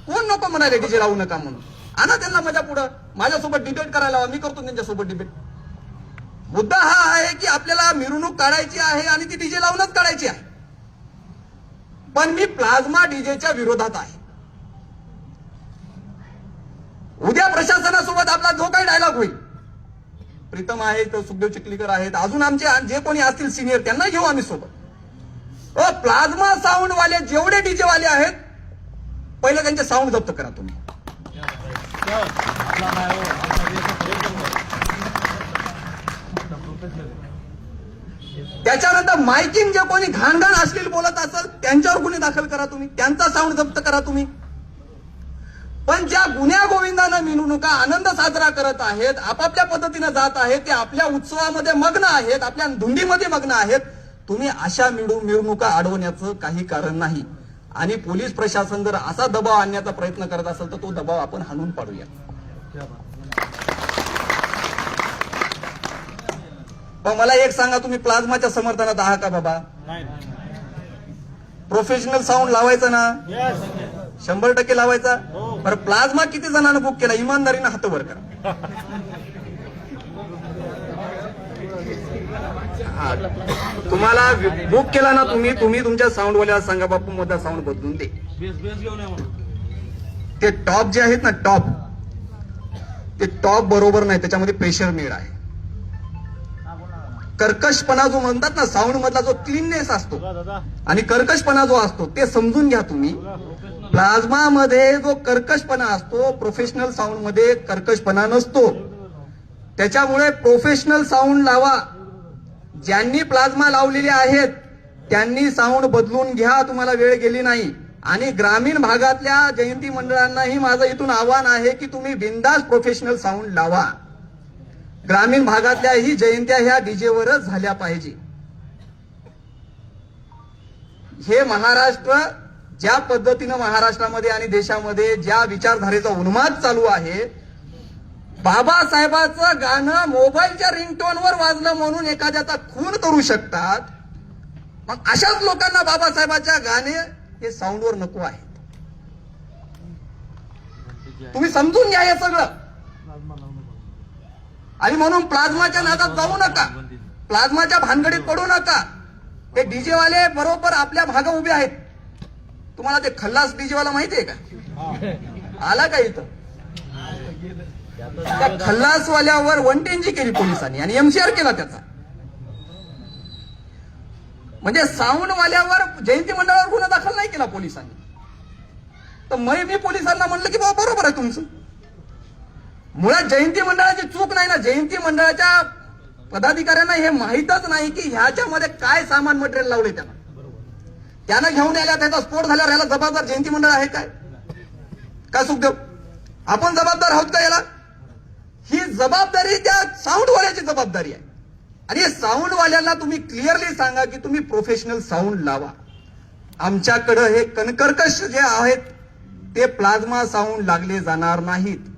कोण नको म्हणाले डीजे लावू नका म्हणून? आणा त्यांना माझ्या पुढं, माझ्यासोबत डिबेट करायला लावा, मी करतो त्यांच्यासोबत डिबेट. मुद्दा हा आहे की आपल्याला मिरवणूक काढायची आहे आणि ती डीजे लावूनच काढायची आहे. पण मी प्लाझ्मा डीजेच्या विरोधात आहे. उद्या प्रशासनासोबत आपला जो काही डायलॉग होईल, प्रीतम आहेत, सुखदेव चिखलीकर आहेत, अजून आमचे जे कोणी असतील सिनियर, त्यांना घेऊ आम्ही सोबत. प्लाझ्मा साऊंड वाले जेवढे डीजे वाले आहेत, पहिलं त्यांचे साऊंड जप्त करा तुम्ही. त्याच्यानंतर मायकिंग जे कोणी घाणघाण अश्लील बोलत असेल त्यांच्यावर गुन्हे दाखल करा तुम्ही, त्यांचा साऊंड जप्त करा तुम्ही. पण ज्या गुन्ह्या गोविंदानं मिरवणुका आनंद साजरा करत आहेत, आपापल्या पद्धतीनं जात आहेत, ते आपल्या उत्सवामध्ये मग्न आहेत, आपल्या धुंदीमध्ये मग्न आहेत, तुम्ही अशा मिरवणुका अडवण्याचं काही कारण नाही. आणि पोलीस प्रशासन जर असा दबाव आणण्याचा प्रयत्न करत असेल तर तो दबाव आपण हाणून पाडूया. पण मला एक सांगा, तुम्ही प्लाझ्माच्या समर्थनात आहात का बाबा? प्रोफेशनल साऊंड लावायचा ना? 100% लावायचा. बरं, प्लाझ्मा किती जणांना बुक केला? इमानदारीनं हात वर करा. तुम्हाला बुक केला ना तुम्ही तुमच्या साऊंडवाल्याला सांगा, बापू मोठा साऊंड बदलून दे. ते टॉप जे आहेत ना, ते टॉप बरोबर नाही, त्याच्यामध्ये प्रेशर मेड आहे. कर्कशपणा जो म्हणतात ना, साऊंड मधला जो क्लीननेस असतो आणि कर्कशपणा जो असतो ते समजून घ्या तुम्ही. प्लाझ्मा मध्ये जो कर्कशपणा असतो, प्रोफेशनल साऊंड मध्ये कर्कशपणा नसतो. त्याच्यामुळे प्रोफेशनल साऊंड लावा. ज्यांनी प्लाझ्मा लावलेले आहेत त्यांनी साऊंड बदलून घ्या, तुम्हाला वेळ गेली नाही. आणि ग्रामीण भागातल्या जयंती मंडळांनाही माझं इथून आव्हान आहे की तुम्ही बिनधास्त प्रोफेशनल साऊंड लावा. ग्रामीण भागातल्या ही जयंत्या ह्या डीजेवरच झाल्या पाहिजे. हे महाराष्ट्र ज्या पद्धतीनं महाराष्ट्रामध्ये आणि देशामध्ये ज्या विचारधारेचा उन्माद चालू आहे, बाबासाहेबांचं गाणं मोबाईलच्या रिंगटोनवर वाजलं म्हणून एखाद्याचा खून करू शकतात. मग अशाच लोकांना बाबासाहेबांच्या गाणे हे साऊंडवर नको आहेत. तुम्ही समजून घ्या हे सगळं. आणि म्हणून प्लाझ्माच्या नादात जाऊ नका, प्लाझ्माच्या भानगडीत पडू नका. हे डीजे वाले बरोबर आपल्या भागा उभे आहेत. तुम्हाला ते खल्लास डीजे वाला माहितीये का? आला का इथं? त्या खल्लासवाल्यावर वनटेंजी केली पोलिसांनी आणि एमसीआर केला त्याचा. म्हणजे साऊंड वाल्यावर जयंती मंडळावर गुन्हा दाखल नाही केला पोलिसांनी. तर मी पोलिसांना म्हणलं की बाबा बरोबर आहे तुमचं. मुळात जयंती मंडळाची चूक नाही ना. जयंती मंडळाच्या पदाधिकाऱ्यांना हे माहीतच नाही की ह्याच्यामध्ये काय सामान मटेरियल लावले. त्यानं घेऊन यायला, त्याचा स्फोट झाल्यावर याला जबाबदार जयंती मंडळ आहे काय? काय सुखदेव, आपण जबाबदार आहोत का याला? ही जबाबदारी त्या साऊंडवाल्याची जबाबदारी आहे. आणि साऊंडवाल्यांना तुम्ही क्लिअरली सांगा की तुम्ही प्रोफेशनल साऊंड लावा. आमच्याकडे हे कणकर्कश जे आहेत ते प्लाझ्मा साऊंड लागले जाणार नाहीत.